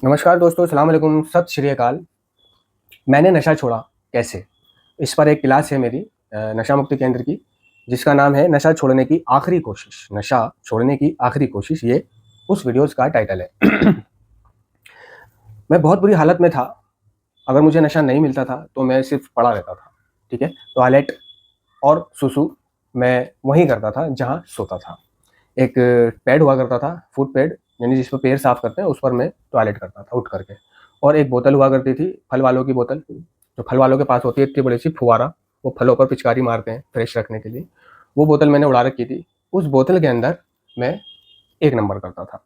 नमस्कार दोस्तों, अस्सलाम वालेकुम, सत श्री अकाल। मैंने नशा छोड़ा कैसे? इस पर एक क्लास है मेरी नशा मुक्ति केंद्र की, जिसका नाम है नशा छोड़ने की आखिरी कोशिश। नशा छोड़ने की आखिरी कोशिश, ये उस वीडियोज़ का टाइटल है। मैं बहुत बुरी हालत में था। अगर मुझे नशा नहीं मिलता था, तो मैं सिर्फ़ पड़ा रहता था, ठीक है? टॉयलेट और सुसु मैं वहीं करता था, जहाँ सोता था। एक पैड हुआ करता था, फुट पैड, यानी जिस पे पैर साफ़ करते हैं, उस पर मैं टॉयलेट करता था उठ करके। और एक बोतल हुआ करती थी, फल वालों की बोतल, जो फल वालों के पास होती है, इतनी बड़ी-सी फुव्वारा, वो फलों पर पिचकारी मारते हैं फ्रेश रखने के लिए। वो बोतल मैंने उड़ा रखी थी। उस बोतल के अंदर मैं 1 नंबर करता था।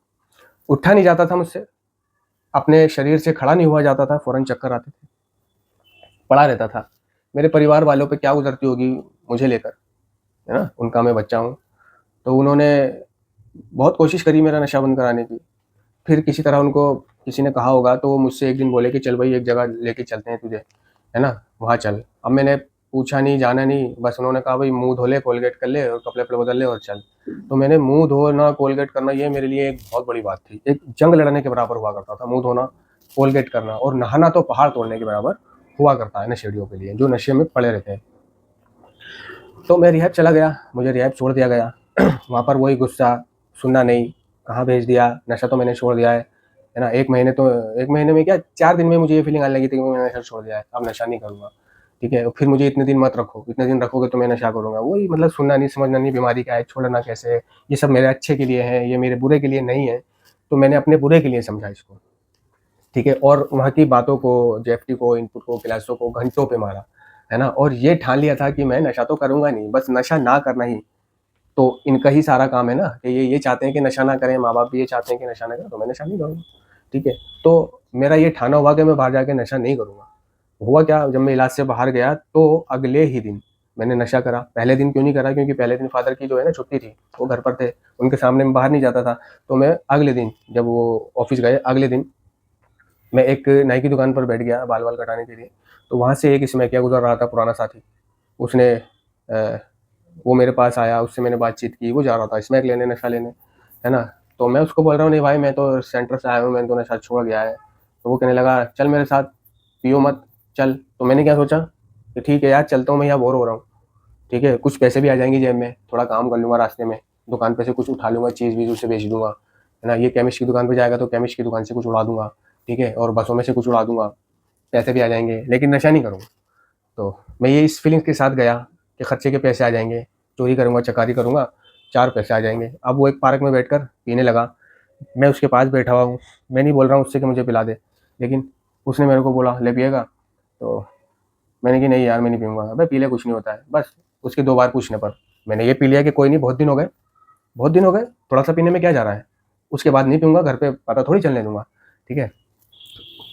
उठा नहीं जाता था मुझसे, अपने शरीर से खड़ा नहीं हुआ जाता था, फ़ौरन चक्कर आते थे। पड़ा रहता था। मेरे परिवार वालों पे क्या गुज़रती होगी मुझे लेकर, है ना? उनका मैं बच्चा हूँ। तो उन्होंने बहुत कोशिश करी मेरा नशा बंद कराने की। फिर किसी तरह उनको किसी ने कहा होगा, तो वो मुझसे एक दिन बोले कि चल भाई एक जगह लेके चलते हैं तुझे, है ना? वहाँ चल। अब मैंने पूछा नहीं, जाना नहीं, बस उन्होंने कहा भाई मुँह धो ले, कोलगेट कर ले और कपड़े-वपड़े बदल ले और चल। तो मैंने मुँह धोना, कोलगेट करना, ये मेरे लिए एक बहुत बड़ी बात थी। एक जंग लड़ने के बराबर हुआ करता था, मुँह धोना, कोलगेट करना, और नहाना तो पहाड़ तोड़ने के बराबर हुआ करता है नशेड़ियों के लिए, जो नशे में पड़े रहते हैं। तो मैं रिहैब चला गया, मुझे रिहैब छोड़ दिया गया। वहाँ पर वही गुस्सा, सुनना नहीं, कहाँ भेज दिया, नशा तो मैंने छोड़ दिया है ना? 1 महीने तो 1 महीने में क्या, 4 दिन में मुझे ये फीलिंग आने लगी थी कि मैंने नशा छोड़ दिया है, अब नशा नहीं करूँगा, ठीक है? फिर मुझे इतने दिन मत रखो, इतने दिन रखोगे तो मैं नशा करूँगा। वही मतलब सुनना नहीं, समझना नहीं, बीमारी क्या है, छोड़ना कैसे है, ये सब मेरे अच्छे के लिए है, ये मेरे बुरे के लिए नहीं है। तो मैंने अपने बुरे के लिए समझा इसको, ठीक है? और वहाँ की बातों को, जेएफटी को, इनपुट को, क्लासों को घंटों पे मारा, है ना? और ये ठान लिया था कि मैं नशा तो करूँगा नहीं, बस नशा ना करना ही तो इनका ही सारा काम है ना, कि ये चाहते हैं कि नशा ना करें, माँ-बाप भी ये चाहते हैं कि नशा ना करें, तो मैं नशा नहीं करूँगा, ठीक है? तो मेरा ये ठाना हुआ कि मैं बाहर जाके नशा नहीं करूँगा। हुआ क्या, जब मैं इलाज से बाहर गया, तो अगले ही दिन मैंने नशा करा। पहले दिन क्यों नहीं करा, क्योंकि पहले दिन फ़ादर की जो है ना छुट्टी थी, वो घर पर थे, उनके सामने मैं बाहर नहीं जाता था। तो मैं अगले दिन, जब वो ऑफ़िस गए, अगले दिन मैं एक नाई की दुकान पर बैठ गया बाल-वाल कटाने के लिए। तो वहाँ से एक स्मैकिया गुज़र रहा था, पुराना साथी। उसने वो मेरे पास आया, उससे मैंने बातचीत की, वो जा रहा था स्मैक लेने, नशा लेने, है ना? तो मैं उसको बोल रहा हूँ, नहीं भाई मैं तो सेंटर से आया हूँ, मैंने तो नशा छोड़ गया है। तो वो कहने लगा, चल मेरे साथ, पियो मत, चल। तो मैंने क्या सोचा कि ठीक है यार, चलता हूँ, मैं यहाँ बोर हो रहा हूँ, ठीक है? कुछ पैसे भी आ जाएँगे जेब में, थोड़ा काम कर लूँगा रास्ते में, दुकान पे से कुछ उठा लूँगा, चीज़-वीज़ उसे बेच दूँगा, है ना? ये केमिस्ट की दुकान पे जाएगा तो केमिस्ट की दुकान से कुछ उड़ा दूँगा, ठीक है? और बसों में से कुछ उड़ा दूँगा, पैसे भी आ जाएँगे, लेकिन नशा नहीं करूँगा। तो मैं ये इस फीलिंग्स के साथ गया कि खर्चे के पैसे आ जाएँगे, चोरी करूँगा, चकारी करूँगा, 4 पैसे आ जाएँगे। अब वो एक पार्क में बैठकर पीने लगा, मैं उसके पास बैठा हुआ हूँ। मैं नहीं बोल रहा हूँ उससे कि मुझे पिला दे, लेकिन उसने मेरे को बोला, "ले पिएगा?" तो मैंने कहा, "नहीं यार, मैं नहीं पीऊँगा।" "अबे पी ले, कुछ नहीं होता है।" बस उसके 2 बार पूछने पर मैंने ये पी लिया कि कोई नहीं, बहुत दिन हो गए, थोड़ा-सा पीने में क्या जा रहा है? उसके बाद नहीं पीऊँगा, घर पे पता थोड़ी चलने दूँगा, ठीक है?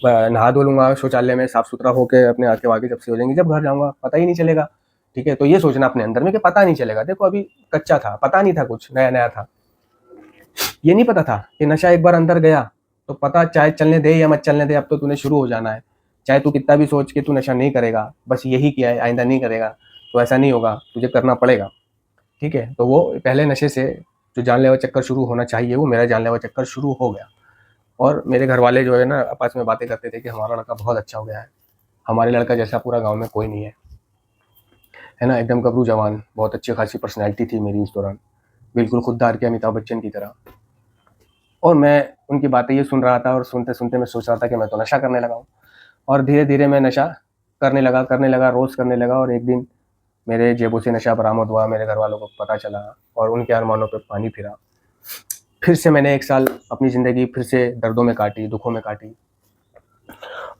नहा धो लूँगा शौचालय में, साफ-सुथरा होके अपने आके-वाके जब से हो जाएँगी, जब घर जाऊँगा पता ही नहीं चलेगा, ठीक है? तो ये सोचना अपने अंदर में कि पता नहीं चलेगा। देखो अभी कच्चा था, पता नहीं था कुछ, नया-नया था। ये नहीं पता था कि नशा एक बार अंदर गया, तो पता चाहे चलने दे या मत चलने दे, अब तो तूने शुरू हो जाना है। चाहे तू कितना भी सोच के तू नशा नहीं करेगा, बस यही किया है, आइंदा नहीं करेगा, तो ऐसा नहीं होगा, तुझे करना पड़ेगा, ठीक है? तो वो पहले नशे से जो जानलेवा चक्कर शुरू होना चाहिए, वो मेरा जानलेवा चक्कर शुरू हो गया। और मेरे घरवाले जो है ना, आपस में बातें करते थे कि हमारा लड़का बहुत अच्छा हो गया है। हमारे लड़का जैसा पूरा गाँव में कोई नहीं है ना? एकदम गबरू जवान, बहुत अच्छी खासी पर्सनैलिटी थी मेरी उस दौरान, बिल्कुल खुददार के अमिताभ बच्चन की तरह। और मैं उनकी बातें ये सुन रहा था, और सुनते-सुनते मैं सोच रहा था कि मैं तो नशा करने लगा हूँ। और धीरे-धीरे मैं नशा करने लगा, रोज़ करने लगा, और एक दिन मेरे जेबों से नशा बरामद हुआ, मेरे घरवालों को पता चला, और उनके अरमानों पे पानी फिरा। फिर से मैंने 1 साल अपनी ज़िंदगी फिर से दर्दों में काटी, दुखों में काटी।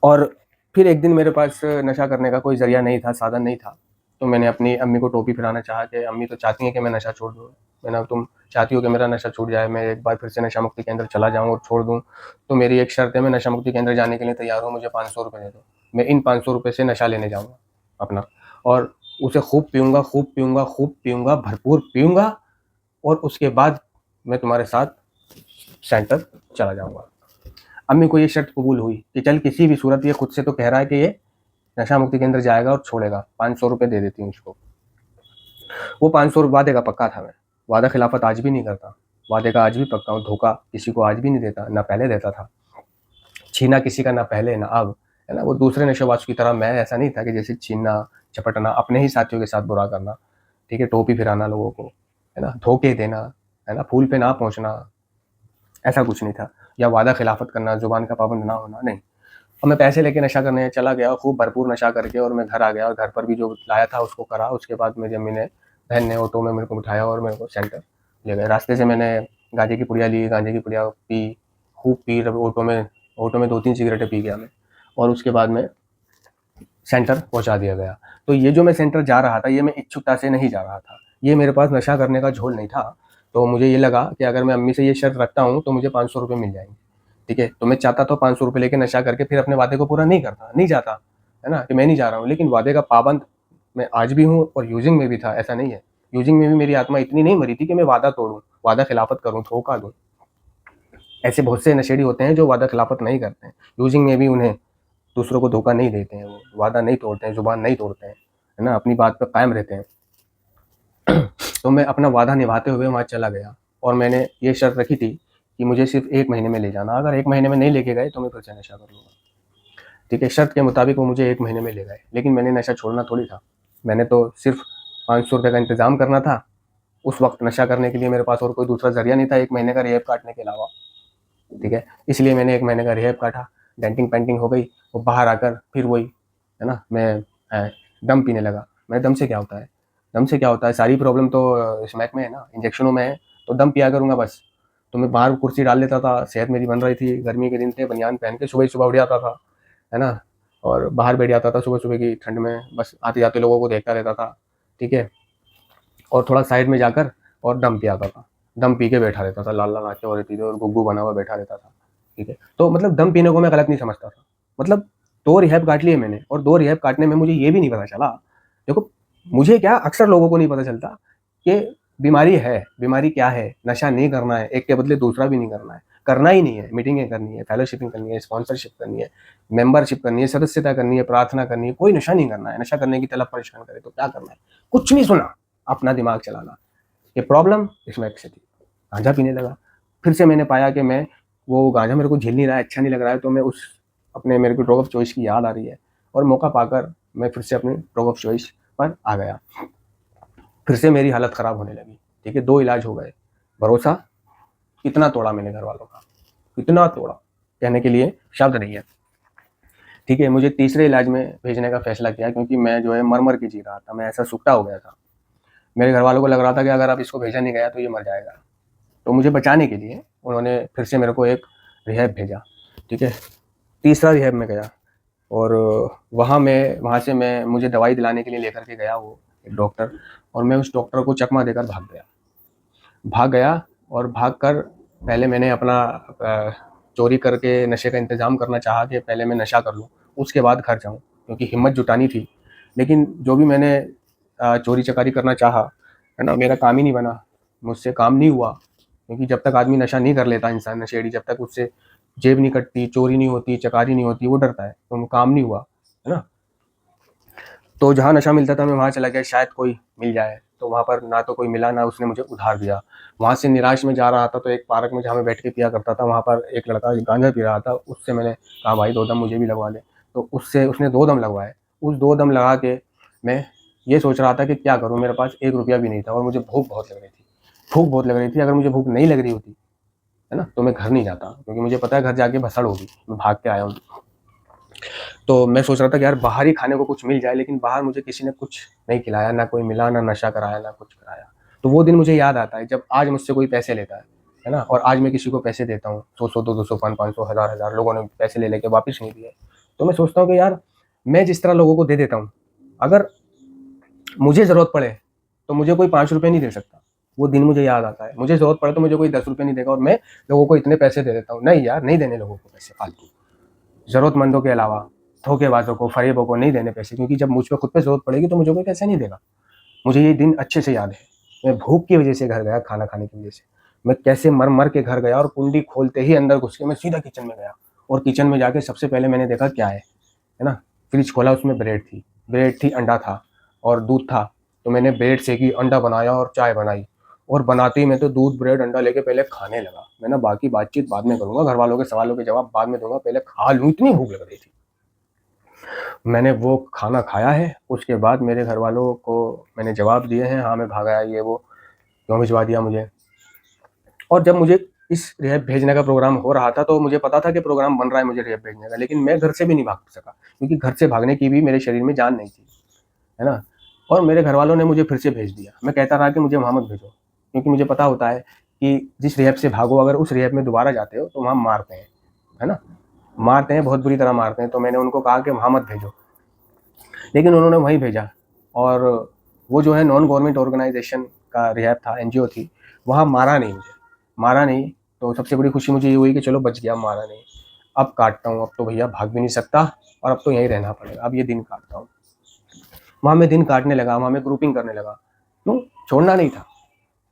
और फिर एक दिन मेरे पास नशा करने का कोई ज़रिया नहीं था, साधन नहीं था। तो मैंने अपनी अम्मी को टोपी पिराना चाहा कि अम्मी तो चाहती हैं कि मैं नशा छोड़ दूँ। मैंने कहा, तुम चाहती हो कि मेरा नशा छूट जाए, मैं एक बार फिर से नशा मुक्ति केंद्र चला जाऊँ और छोड़ दूँ, तो मेरी एक शर्त है, मैं नशा मुक्ति केंद्र जाने के लिए तैयार हूँ, मुझे ₹500 दे दो। मैं इन ₹500 से नशा लेने जाऊँगा अपना, और उसे खूब पीऊँगा, खूब पीऊँगा, खूब पीऊँगा, भरपूर पीऊँगा, और उसके बाद मैं तुम्हारे साथ सेंटर चला जाऊँगा। अम्मी को ये शर्त कबूल हुई कि चल किसी भी सूरत, ये खुद से तो कह रहा है कि ये नशा मुक्ति केंद्र जाएगा और छोड़ेगा, ₹500 दे देती हूँ उसको। वो 500 वादे का पक्का था मैं, वादा खिलाफत आज भी नहीं करता, वादे का आज भी पक्का हूँ, धोखा किसी को आज भी नहीं देता, ना पहले देता था। छीना किसी का ना पहले ना अब, है ना। वो दूसरे नशेबाज की तरह मैं ऐसा नहीं था कि जैसे छीनना, चपटना, अपने ही साथियों के साथ बुरा करना, ठीक है, टोपी फिराना लोगों को, है ना, धोखे देना, है ना, फूल पे ना पहुंचना, ऐसा कुछ नहीं था। या वादा खिलाफत करना, जुबान का पाबंद ना होना, नहीं। और मैं पैसे लेके नशा करने चला गया, खूब भरपूर नशा करके, और मैं घर आ गया और घर पर भी जो लाया था उसको करा। उसके बाद मेरी अम्मी ने, बहन ने ऑटो में मेरे को बिठाया और मेरे को सेंटर ले गए। रास्ते से मैंने गांजे की पुड़िया ली, गांजे की पुड़िया पी, खूब पी। ऑटो में 2-3 सिगरेटें पी गया मैं, और उसके बाद में सेंटर पहुंचा दिया गया। तो ये जो मैं सेंटर जा रहा था, ये मैं इच्छुकता से नहीं जा रहा था, ये मेरे पास नशा करने का झोल नहीं था। तो मुझे ये लगा कि अगर मैं अम्मी से ये शर्त रखता हूँ तो मुझे 500 रुपये मिल जाएंगे, ठीक है। तो मैं चाहता था 500 रुपये लेके नशा करके फिर अपने वादे को पूरा नहीं जाता, है ना, कि मैं नहीं जा रहा हूँ। लेकिन वादे का पाबंद मैं आज भी हूँ, और यूजिंग में भी था, ऐसा नहीं है। यूजिंग में भी मेरी आत्मा इतनी नहीं मरी थी कि मैं वादा तोड़ूं, वादा खिलाफत करूं, धोखा दूं। ऐसे बहुत से नशेड़ी होते हैं जो वादा खिलाफत नहीं करते हैं। यूजिंग में भी उन्हें दूसरों को धोखा नहीं देते हैं, वो वादा नहीं तोड़ते हैं, जुबान नहीं तोड़ते हैं, है ना, अपनी बात पर कायम रहते हैं। तो मैं अपना वादा निभाते हुए वहाँ चला गया, और मैंने ये शर्त रखी थी कि मुझे सिर्फ 1 महीने में ले जाना। अगर 1 महीने में नहीं लेके गए तो मैं फिर से नशा कर लूँगा, ठीक है। शर्त के मुताबिक वो मुझे 1 महीने में ले गए, लेकिन मैंने नशा छोड़ना थोड़ी था। मैंने तो सिर्फ 500 रुपये का इंतजाम करना था। उस वक्त नशा करने के लिए मेरे पास और कोई दूसरा जरिया नहीं था 1 महीने का रिहैब काटने के अलावा, ठीक है। इसलिए मैंने 1 महीने का रिहैब काटा, डेंटिंग पेंटिंग हो गई। वो बाहर आकर फिर वही, है ना, मैं दम पीने लगा। मैं दम से क्या होता है, दम से क्या होता है, सारी प्रॉब्लम तो स्मैक में है ना, इंजेक्शनों में है। तो दम पिया करूँगा बस। तो मैं बाहर कुर्सी डाल लेता था, सेहत मेरी बन रही थी, गर्मी के दिन थे, बनियान पहन के सुबह सुबह उठ जाता था, है ना, और बाहर बैठ जाता था सुबह सुबह की ठंड में, बस आते जाते लोगों को देखता रहता था, ठीक है। और थोड़ा साइड में जाकर और दम पियाता था, दम पी के बैठा रहता था, लाल लाल आंखें हो रहती थी और गुग्गू बना हुआ बैठा रहता था, ठीक है। तो मतलब दम पीने को मैं गलत नहीं समझता था। मतलब 2 रिहैब काट लिए मैंने, और 2 रिहैब काटने में मुझे ये भी नहीं पता चला, देखो, मुझे क्या, अक्सर लोगों को नहीं पता चलता कि बीमारी है। बीमारी क्या है? नशा नहीं करना है, एक के बदले दूसरा भी नहीं करना है, करना ही नहीं है। मीटिंगें करनी है, फेलोशिपिंग करनी है, स्पॉन्सरशिप करनी है, मेंबरशिप करनी है, सदस्यता करनी है, प्रार्थना करनी है, कोई नशा नहीं करना है। नशा करने की तलब परेशान करे तो क्या करना है? कुछ नहीं सुना, अपना दिमाग चलाना। ये प्रॉब्लम इसमें से थी। गांजा पीने लगा, फिर से मैंने पाया कि मैं, वो गांजा मेरे को झेल नहीं रहा है, अच्छा नहीं लग रहा है। तो मैं उस अपने, मेरे को ड्रग ऑफ चॉइस की याद आ रही है, और मौका पाकर मैं फिर से अपनी ड्रग ऑफ चॉइस पर आ गया। फिर से मेरी हालत ख़राब होने लगी, ठीक है। 2 इलाज हो गए। भरोसा कितना तोड़ा मैंने घर वालों का, कितना तोड़ा, कहने के लिए शब्द नहीं है, ठीक है। मुझे तीसरे इलाज में भेजने का फैसला किया, क्योंकि मैं जो है मर मर के जी रहा था, मैं ऐसा सुकटा हो गया था। मेरे घर वालों को लग रहा था कि अगर अब इसको भेजा नहीं गया तो ये मर जाएगा। तो मुझे बचाने के लिए उन्होंने फिर से मेरे को एक रिहैब भेजा, ठीक है। तीसरा रिहैब में गया, और वहाँ से मैं मुझे दवाई दिलाने के लिए लेकर के गया वो एक डॉक्टर, और मैं उस डॉक्टर को चकमा देकर भाग गया। और भाग कर पहले मैंने अपना चोरी करके नशे का इंतज़ाम करना चाहा कि पहले मैं नशा कर लूँ, उसके बाद घर जाऊँ, क्योंकि हिम्मत जुटानी थी। लेकिन जो भी मैंने चोरी चकारी करना चाहा, है ना, मेरा काम ही नहीं बना, मुझसे काम नहीं हुआ। क्योंकि जब तक आदमी नशा नहीं कर लेता, इंसान नशेड़ी, जब तक उससे जेब नहीं कटती, चोरी नहीं होती, चकारी नहीं होती, वो डरता है, तो काम नहीं हुआ, है ना। तो जहाँ नशा मिलता था मैं वहाँ चला गया, शायद कोई मिल जाए। तो वहाँ पर ना तो कोई मिला, ना उसने मुझे उधार दिया। वहाँ से निराश में जा रहा था, तो एक पार्क में जहाँ मैं बैठ के पिया करता था, वहाँ पर एक लड़का गांजा पी रहा था। उससे मैंने कहा, भाई 2 दम मुझे भी लगवा ले। तो उसने 2 दम लगवाए। उस 2 दम लगा के मैं ये सोच रहा था कि क्या करूँ, मेरे पास 1 रुपया भी नहीं था, और मुझे भूख बहुत लग रही थी। अगर मुझे भूख नहीं लग रही होती, है ना, तो मैं घर नहीं जाता, क्योंकि मुझे पता है घर जाके भसड़ होगी, मैं भाग के आया हूँ। तो मैं सोच रहा था कि यार बाहर ही खाने को कुछ मिल जाए, लेकिन बाहर मुझे किसी ने कुछ नहीं खिलाया, ना कोई मिला, ना नशा कराया, ना कुछ कराया। तो वो दिन मुझे याद आता है जब आज मुझसे कोई पैसे लेता है ना, और आज मैं किसी को पैसे देता हूँ, 100-100, 200, 500, 1000 लोगों ने पैसे ले लेके वापस नहीं दिए। तो मैं सोचता हूँ कि यार मैं जिस तरह लोगों को दे देता हूँ, अगर मुझे ज़रूरत पड़े तो मुझे कोई 5 रुपये नहीं दे सकता। वो दिन मुझे याद आता है। मुझे ज़रूरत पड़े तो मुझे कोई 10 रुपये नहीं देगा, और मैं लोगों को इतने पैसे दे देता हूँ। नहीं यार, नहीं देने लोगों को पैसे फालतू, ज़रूरतमंदों के अलावा धोखेबाजों को, फरेबों को नहीं देने पैसे, क्योंकि जब मुझ पे खुद पे ज़रूरत पड़ेगी तो मुझे कोई पैसे नहीं देगा। मुझे ये दिन अच्छे से याद है। मैं भूख की वजह से घर गया, खाना खाने की वजह से। मैं कैसे मर के घर गया, और कुंडी खोलते ही अंदर घुस के मैं सीधा किचन में गया, और किचन में जाके सबसे पहले मैंने देखा क्या है ना। फ्रिज खोला, उसमें ब्रेड थी, अंडा था और दूध था। तो मैंने ब्रेड सेकी, अंडा बनाया और चाय बनाई, और बनाते ही मैं तो दूध ब्रेड अंडा लेके पहले खाने लगा। मैं ना बाकी बातचीत बाद में करूँगा, घर वालों के सवालों के जवाब बाद में दूँगा, पहले खा लूँ, इतनी भूख लग रही थी। मैंने वो खाना खाया है, उसके बाद मेरे घर वालों को मैंने जवाब दिए हैं, हाँ मैं भाग आया, ये वो, क्यों भिजवा दिया मुझे। और जब मुझे इस रिहैब भेजने का प्रोग्राम हो रहा था तो मुझे पता था कि प्रोग्राम बन रहा है मुझे रिहैब भेजने का, लेकिन मैं घर से भी नहीं भाग सका, क्योंकि घर से भागने की भी मेरे शरीर में जान नहीं थी, है ना। और मेरे घर वालों ने मुझे फिर से भेज दिया। मैं कहता रहा कि मुझे वहाँ मत भेजो, क्योंकि मुझे पता होता है कि जिस रिहैब से भागो, अगर उस रिहैब में दोबारा जाते हो तो वहाँ मारते हैं, है ना, मारते हैं, बहुत बुरी तरह मारते हैं। तो मैंने उनको कहा कि वहाँ मत भेजो, लेकिन उन्होंने वहीं भेजा। और वो जो है नॉन गवर्नमेंट ऑर्गेनाइजेशन का रिहैब था, एनजीओ थी, वहाँ मारा नहीं मुझे, मारा नहीं। तो सबसे बड़ी खुशी मुझे ये हुई कि चलो बच गया, मारा नहीं। अब काटता हूँ, अब तो भैया भाग भी नहीं सकता और अब तो यहीं रहना पड़ेगा, अब ये दिन काटता हूँ। वहाँ मैं दिन काटने लगा, वहाँ मैं ग्रुपिंग करने लगा। क्यों? छोड़ना नहीं था।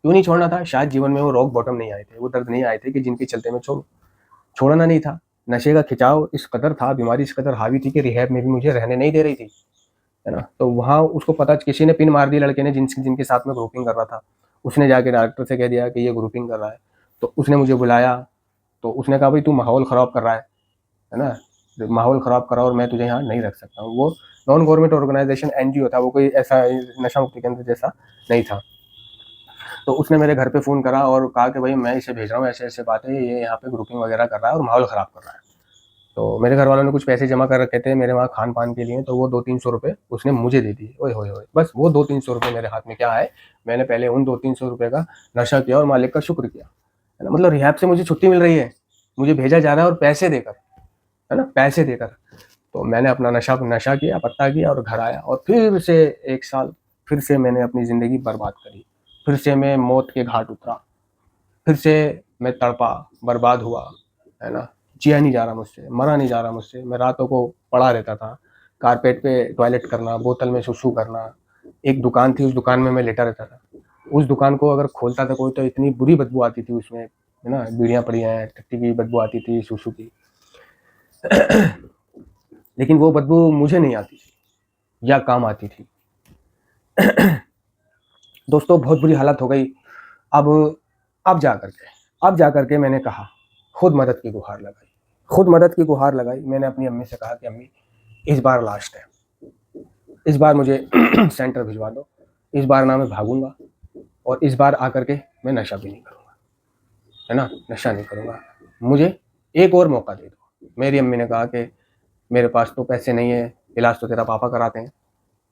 क्यों नहीं छोड़ना था? शायद जीवन में वो रॉक बॉटम नहीं आए थे, वो दर्द नहीं आए थे कि जिनके चलते मैं छोड़ूं। छोड़ना नहीं था। नशे का खिंचाव इस कदर था, बीमारी इस कदर हावी थी कि रिहैब में भी मुझे रहने नहीं दे रही थी, है ना। तो वहाँ उसको पता, किसी ने पिन मार दी, लड़के ने जिनके साथ में ग्रुपिंग कर रहा था, उसने जाके डॉक्टर से कह दिया कि ये ग्रुपिंग कर रहा है। तो उसने मुझे बुलाया, तो उसने कहा भाई तू माहौल ख़राब कर रहा है ना, माहौल ख़राब कर रहा और मैं तुझे यहाँ नहीं रख सकता हूँ। वो नॉन गवर्नमेंट ऑर्गेनाइजेशन एनजीओ था, वो कोई ऐसा नशा मुक्ति केंद्र जैसा नहीं था। तो उसने मेरे घर पे फ़ोन करा और कहा कि भाई मैं इसे भेज रहा हूँ, ऐसे ऐसे बातें, ये यहाँ पे ग्रुपिंग वगैरह कर रहा है और माहौल ख़राब कर रहा है। तो मेरे घर वालों ने कुछ पैसे जमा कर रखे थे मेरे वहाँ खान पान के लिए, तो वो 200-300 रुपये उसने मुझे दे दिए। ओए होए होए, बस वो 200-300 रुपये मेरे हाथ में क्या है, मैंने पहले उन 200-300 रुपये का नशा किया और मालिक का शुक्र किया, है ना। मतलब रिहैब से मुझे छुट्टी मिल रही है, मुझे भेजा जा रहा है और पैसे देकर, है ना, पैसे देकर। तो मैंने अपना नशा किया, पत्ता किया और घर आया, और फिर से 1 साल फिर से मैंने अपनी ज़िंदगी बर्बाद करी। फिर से मैं मौत के घाट उतरा, फिर से मैं तड़पा, बर्बाद हुआ, है ना। जिया नहीं जा रहा मुझसे, मरा नहीं जा रहा मुझसे। मैं रातों को पड़ा रहता था, कारपेट पे टॉयलेट करना, बोतल में सुसु करना। एक दुकान थी, उस दुकान में मैं लेटा रहता था। उस दुकान को अगर खोलता था कोई तो इतनी बुरी बदबू आती थी उसमें, है ना, बीड़ियाँ पड़ी हैं, टट्टी की बदबू आती थी, सुसु की। लेकिन वो बदबू मुझे नहीं आती थी, या काम आती थी। दोस्तों बहुत बुरी हालत हो गई। अब अब जा करके अब जा करके मैंने कहा, खुद मदद की गुहार लगाई, खुद मदद की गुहार लगाई। मैंने अपनी अम्मी से कहा कि अम्मी इस बार लास्ट है, इस बार मुझे सेंटर भिजवा दो, इस बार ना मैं भागूंगा, और इस बार आकर के मैं नशा भी नहीं करूँगा, है ना, नशा नहीं करूँगा, मुझे एक और मौका दे दो। मेरी अम्मी ने कहा कि मेरे पास तो पैसे नहीं है, इलाज तो तेरा पापा कराते हैं,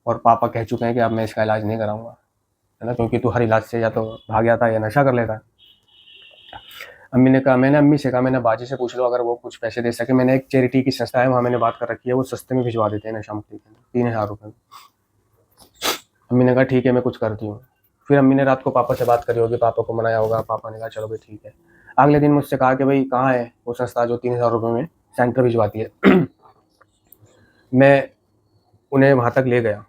और पापा कह चुके हैं कि अब मैं इसका इलाज नहीं कराऊंगा, है ना, क्योंकि तू हर इलाज से या तो भाग जाता है या नशा कर लेता है। अम्मी ने कहा, मैंने अम्मी से कहा, मैंने बाजी से पूछ लो अगर वो कुछ पैसे दे सके। मैंने एक चैरिटी की संस्था है, वहाँ मैंने बात कर रखी है, वो सस्ते में भिजवा देते हैं नशा मुक्ति के अंदर, 3000 रुपये में। अम्मी ने कहा ठीक है मैं कुछ करती हूँ। फिर अम्मी ने रात को पापा से बात करी होगी, पापा को मनाया होगा, पापा ने कहा चलो भाई ठीक है। अगले दिन मुझसे कहा कि भाई कहाँ है वो संस्था जो 3000 रुपये में सेंटर भिजवाती है। मैं उन्हें वहाँ तक ले गया।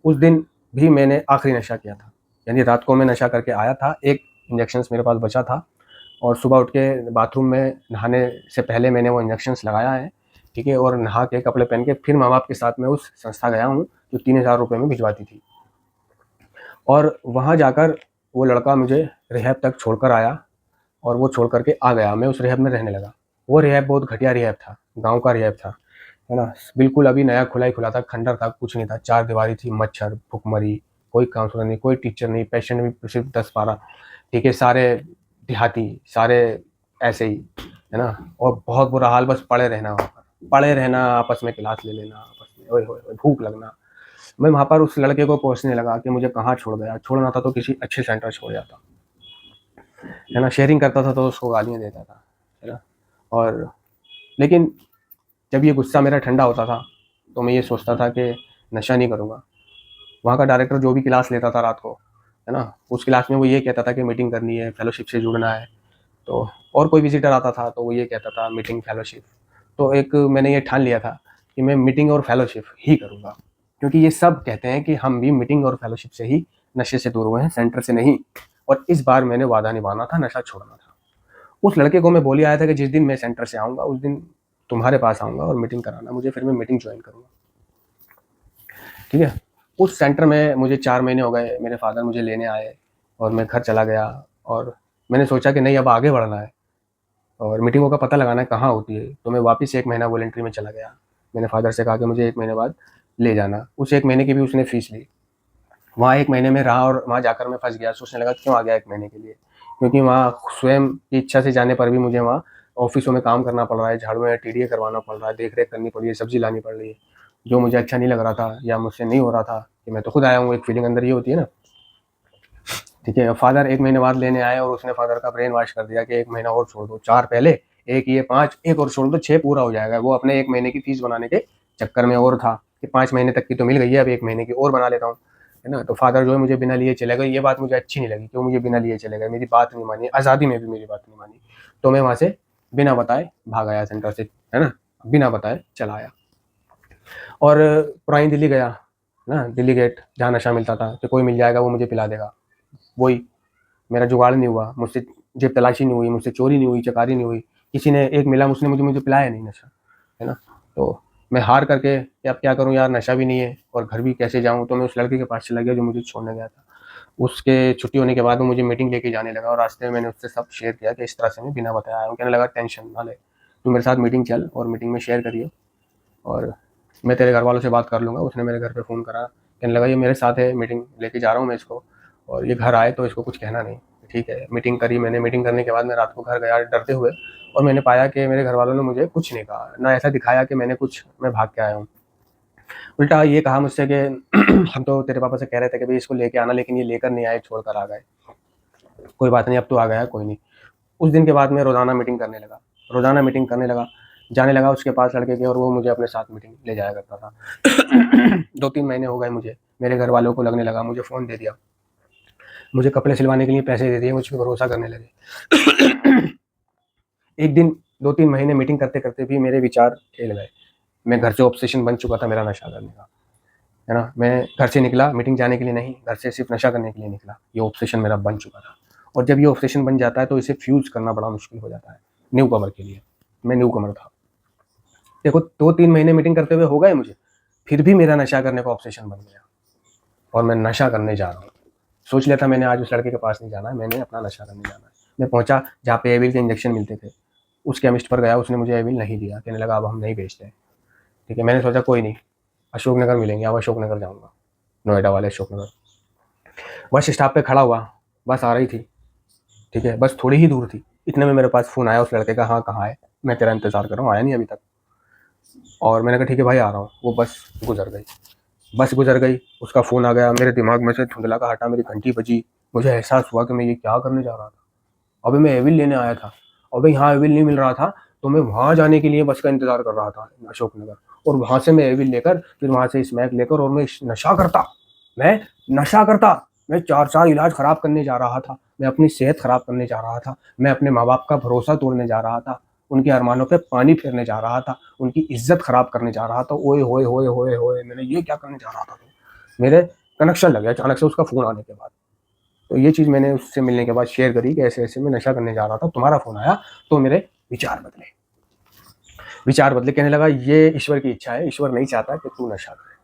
उस दिन भी मैंने आखिरी नशा किया था, यानी रात को मैं नशा करके आया था, एक इंजेक्शन मेरे पास बचा था, और सुबह उठ के बाथरूम में नहाने से पहले मैंने वो इंजेक्शंस लगाया है, ठीक है, और नहा के कपड़े पहन के फिर माँ बाप के साथ मैं उस संस्था गया हूँ जो 3000 रुपये में भिजवाती थी। और वहाँ जाकर वो लड़का मुझे रिहैब तक छोड़कर आया, और वो छोड़ करके आ गया, मैं उस रिहैब में रहने लगा। वो रिहैब बहुत घटिया रिहैब था, गाँव का रिहैब था, है ना, बिल्कुल अभी नया खुला ही खुला था, खंडर था, कुछ नहीं था, 4 दीवारी थी, मच्छर, भुखमरी, कोई काउंसलर नहीं, कोई टीचर नहीं, पेशेंट भी सिर्फ 10-12, ठीक है, सारे देहाती, सारे ऐसे ही, है ना। और बहुत बुरा हाल, बस पड़े रहना वहाँ पर, पड़े रहना, आपस में क्लास ले लेना, आपस में ओए होए भूख लगना। मैं वहाँ पर उस लड़के को कोसने लगा कि मुझे कहाँ छोड़ गया, छोड़ना था तो किसी अच्छे सेंटर छोड़ जाता, है ना, शेयरिंग करता था तो उसको गालियाँ देता था, है ना। और लेकिन जब ये गुस्सा मेरा ठंडा होता था तो मैं ये सोचता था कि नशा नहीं करूँगा। वहाँ का डायरेक्टर जो भी क्लास लेता था रात को, है ना, उस क्लास में वो ये कहता था कि मीटिंग करनी है, फेलोशिप से जुड़ना है। तो और कोई विजिटर आता था तो वो ये कहता था मीटिंग फेलोशिप। तो एक मैंने ये ठान लिया था कि मैं मीटिंग और फेलोशिप ही करूँगा, क्योंकि ये सब कहते हैं कि हम भी मीटिंग और फेलोशिप से ही नशे से दूर हुए हैं, सेंटर से नहीं। और इस बार मैंने वादा निभाना था, नशा छोड़ना था। उस लड़के को मैं बोली आया था कि जिस दिन मैं सेंटर से आऊँगा उस दिन तुम्हारे पास आऊँगा और मीटिंग कराना मुझे, फिर मैं मीटिंग ज्वाइन करूँगा, ठीक है। उस सेंटर में मुझे 4 महीने हो गए, मेरे फादर मुझे लेने आए और मैं घर चला गया और मैंने सोचा कि नहीं अब आगे बढ़ना है और मीटिंगों का पता लगाना है कहाँ होती है। तो मैं वापस 1 महीना वॉलंटरी में चला गया। मैंने फादर से कहा कि मुझे 1 महीने बाद ले जाना। उस 1 महीने की भी उसने फ़ीस ली। वहाँ 1 महीने में रहा और वहाँ जाकर मैं फँस गया। सोचने लगा क्यों आ गया 1 महीने के लिए, क्योंकि वहाँ स्वयं की इच्छा से जाने पर भी मुझे वहाँ ऑफ़िसों में काम करना पड़ रहा है, झाड़ू या टीडीए करवाना पड़ रहा है, देख-रेख करनी पड़ रही है, सब्ज़ी लानी पड़ रही है, जो मुझे अच्छा नहीं लग रहा था या मुझसे नहीं हो रहा था कि मैं तो खुद आया हूँ, एक फीलिंग अंदर ये होती है ना। ठीक है, फादर 1 महीने बाद लेने आए और उसने फादर का ब्रेन वॉश कर दिया कि 1 महीना और छोड़ दो, 4 पहले, 1 ये 5, 1 और छोड़ दो 6 पूरा हो जाएगा। वो अपने 1 महीने की फ़ीस बनाने के चक्कर में और था कि 5 महीने तक की तो मिल गई है, अब 1 महीने की और बना लेता हूँ, है ना? तो फादर जो है मुझे बिना लिए चले गए। ये बात मुझे अच्छी नहीं लगी, क्यों मुझे बिना लिए चले गए, मेरी बात नहीं मानी, आज़ादी में भी मेरी बात नहीं मानी। तो मैं वहाँ से बिना बताए भाग आया सेंटर से, है ना? बिना बताए चला आया और पुरानी दिल्ली गया, ना दिल्ली गेट जहाँ नशा मिलता था कि कोई मिल जाएगा वो मुझे पिला देगा। वही मेरा जुगाड़ नहीं हुआ, मुझसे जेब तलाशी नहीं हुई, मुझसे चोरी नहीं हुई, चकारी नहीं हुई। किसी ने एक मिला, उसने मुझे पिलाया नहीं नशा, है ना? तो मैं हार करके कि अब क्या करूँ यार, नशा भी नहीं है और घर भी कैसे जाऊँ, तो मैं उस लड़के के पास चला गया जो मुझे छोड़ने गया था। उसके छुट्टी होने के बाद वो मुझे मीटिंग लेके जाने लगा और रास्ते में मैंने उससे सब शेयर किया कि इस तरह से मैं बिना बताए आया हूँ। कहने लगा टेंशन ना ले, तू मेरे साथ मीटिंग चल और मीटिंग में शेयर करियो और मैं तेरे घर वालों से बात कर लूँगा। उसने मेरे घर पे फ़ोन करा, कहने लगा ये मेरे साथ है, मीटिंग लेके जा रहा हूँ मैं इसको और ये घर आए तो इसको कुछ कहना नहीं। ठीक है, मीटिंग करी मैंने। मीटिंग करने के बाद मैं रात को घर गया डरते हुए और मैंने पाया कि मेरे घर वालों ने मुझे कुछ नहीं कहा, ना ऐसा दिखाया कि मैं भाग के आया हूँ। उल्टा ये कहा मुझसे कि हम तो तेरे पापा से कह रहे थे कि भाई इसको लेके आना, लेकिन ये लेकर नहीं आए, छोड़ कर आ गए। कोई बात नहीं, अब तो आ गया, कोई नहीं। उस दिन के बाद मैं रोज़ाना मीटिंग करने लगा, रोज़ाना मीटिंग करने लगा, जाने लगा उसके पास लड़के के और वो मुझे अपने साथ मीटिंग ले जाया करता था। 2-3 महीने हो गए मुझे, मेरे घर वालों को लगने लगा, मुझे फ़ोन दे दिया, मुझे कपड़े सिलवाने के लिए पैसे दे दिए, मुझ पे भरोसा करने लगे। एक दिन 2-3 महीने मीटिंग करते-करते भी मेरे विचार खेल गए। मैं घर से ऑब्सेशन बन चुका था मेरा नशा करने का, है ना? मैं घर से निकला मीटिंग जाने के लिए नहीं, घर से सिर्फ़ नशा करने के लिए निकला। ये ऑब्सेशन मेरा बन चुका था और जब ये ऑब्सेशन बन जाता है तो इसे फ्यूज़ करना बड़ा मुश्किल हो जाता है, न्यू कमर के लिए। मैं न्यू कमर था। देखो 2-3 महीने मीटिंग करते हुए हो गए मुझे, फिर भी मेरा नशा करने का ऑब्सेशन बन गया और मैं नशा करने जा रहा हूँ। सोच लिया था मैंने आज उस लड़के के पास नहीं जाना है, मैंने अपना नशा करने जाना है। मैं पहुँचा जहाँ पे एविल के इंजेक्शन मिलते थे, उस केमिस्ट पर गया, उसने मुझे एविल नहीं दिया, कहने लगा अब हम नहीं बेचते। ठीक है, मैंने सोचा कोई नहीं, अशोकनगर मिलेंगे, अब अशोकनगर जाऊँगा, नोएडा वाले अशोकनगर। बस स्टॉप पे खड़ा हुआ, बस आ रही थी, ठीक है, बस थोड़ी ही दूर थी। इतने में मेरे पास फ़ोन आया उस लड़के का, हाँ कहाँ है, मैं तेरा इंतज़ार कर रहा हूँ, आया नहीं अभी तक। और मैंने कहा ठीक है भाई आ रहा हूँ। वो बस गुजर गई, बस गुजर गई, उसका फ़ोन आ गया, मेरे दिमाग में से धुंधला का हटा, मेरी घंटी बजी, मुझे एहसास हुआ कि मैं ये क्या करने जा रहा था। अबे मैं एविल लेने आया था, अबे यहाँ एविल नहीं मिल रहा था, तो मैं वहाँ जाने के लिए बस का इंतज़ार कर रहा था अशोकनगर, और वहाँ से मैं एविल लेकर फिर वहाँ से स्मैक लेकर और मैं नशा करता, मैं नशा करता। मैं 4 साल इलाज ख़राब करने जा रहा था, मैं अपनी सेहत ख़राब करने जा रहा था, मैं अपने माँ-बाप का भरोसा तोड़ने जा रहा था, उनके अरमानों पे पानी फेरने जा रहा था, उनकी इज़्ज़त ख़राब करने जा रहा था। ओए होए होए होए होए! मैंने ये क्या करने जा रहा था? मेरे कनेक्शन लग गया अचानक से उसका फ़ोन आने के बाद। तो ये चीज़ मैंने उससे मिलने के बाद शेयर करी कि ऐसे-ऐसे मैं नशा करने जा रहा था, तुम्हारा फ़ोन आया, तो मेरे विचार बदले। विचार बदले, कहने लगा ये ईश्वर की इच्छा है, ईश्वर नहीं चाहता कि तू नशा करे,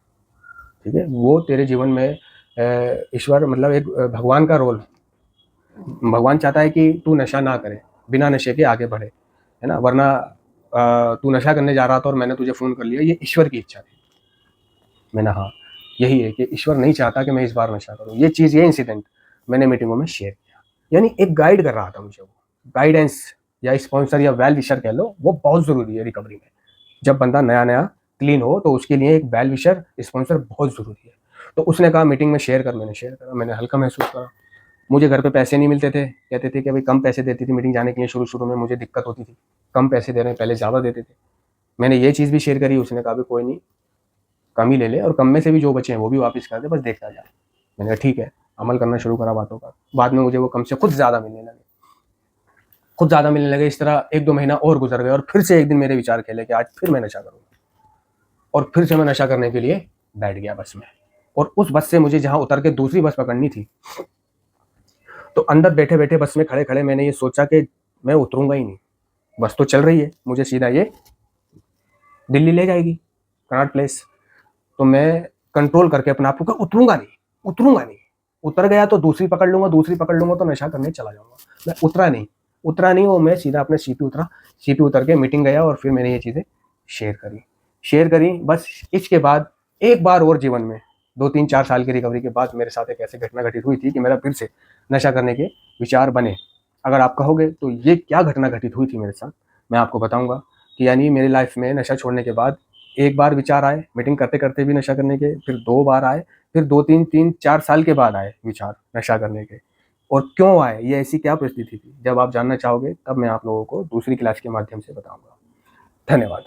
ठीक है? वो तेरे जीवन में ईश्वर मतलब एक भगवान का रोल, भगवान चाहता है कि तू नशा ना करे, बिना नशे के आगे बढ़े, है ना? वरना तू नशा करने जा रहा था और मैंने तुझे फ़ोन कर लिया, ये ईश्वर की इच्छा थी। मैंने हाँ, यही है कि ईश्वर नहीं चाहता कि मैं इस बार नशा करूँ। ये चीज़, ये इंसिडेंट मैंने मीटिंगों में शेयर किया। यानी एक गाइड कर रहा था मुझे वो। गाइडेंस या स्पॉन्सर या वेल विशर कह लो, वो बहुत ज़रूरी है रिकवरी में। जब बंदा नया-नया क्लीन हो तो उसके लिए एक वेल विशर, स्पॉन्सर बहुत ज़रूरी है। तो उसने कहा मीटिंग में शेयर कर, मैंने शेयर करा, मैंने हल्का महसूस करा। मुझे घर पे पैसे नहीं मिलते थे, कहते थे कि भाई कम पैसे देती थी मीटिंग जाने के लिए, शुरू-शुरू में मुझे दिक्कत होती थी। कम पैसे दे रहे हैं, पहले ज़्यादा देते थे। मैंने ये चीज़ भी शेयर करी, उसने कहा भी कोई नहीं, कम ही ले ले और कम में से भी जो बचे हैं वो भी वापस कर दे, बस देखता जा। मैंने कहा ठीक है, अमल करना शुरू करा बातों का। बाद में मुझे वो कम से खुद ज़्यादा मिलने लगे, खुद ज़्यादा मिलने लगे। इस तरह 1-2 महीना और गुजर गए और फिर से एक दिन मेरे विचार खेले कि आज फिर मैं नशा करूँगा, और फिर से मैं नशा करने के लिए बैठ गया बस में। और उस बस से मुझे जहाँ उतर के दूसरी बस पकड़नी थी, तो अंदर बैठे-बैठे बस में खड़े-खड़े मैंने ये सोचा कि मैं उतरूँगा ही नहीं। बस तो चल रही है, मुझे सीधा ये दिल्ली ले जाएगी, कनॉट प्लेस। तो मैं कंट्रोल करके अपने आप को कहा उतरूँगा नहीं, उतरूँगा नहीं। उतर गया तो दूसरी पकड़ लूंगा, दूसरी पकड़ लूंगा तो नशा करने चला जाऊंगा। मैं उतरा नहीं वो मैं सीधा अपने सी पे उतरा। सी पे उतर के मीटिंग गया और फिर मैंने ये चीज़ें शेयर करी। बस इसके बाद एक बार और जीवन में 2-3-4 साल की रिकवरी के बाद मेरे साथ एक ऐसी घटना घटित हुई थी कि मेरा फिर से नशा करने के विचार बने। अगर आप कहोगे तो ये क्या घटना घटित हुई थी मेरे साथ, मैं आपको बताऊंगा कि यानी मेरी लाइफ में नशा छोड़ने के बाद एक बार विचार आए, मीटिंग करते करते भी नशा करने के, फिर 2 बार आए, फिर 2-3-4 साल के बाद आए विचार नशा करने के। और क्यों आए, ये ऐसी क्या परिस्थिति थी, जब आप जानना चाहोगे तब मैं आप लोगों को दूसरी क्लास के माध्यम से बताऊंगा। धन्यवाद।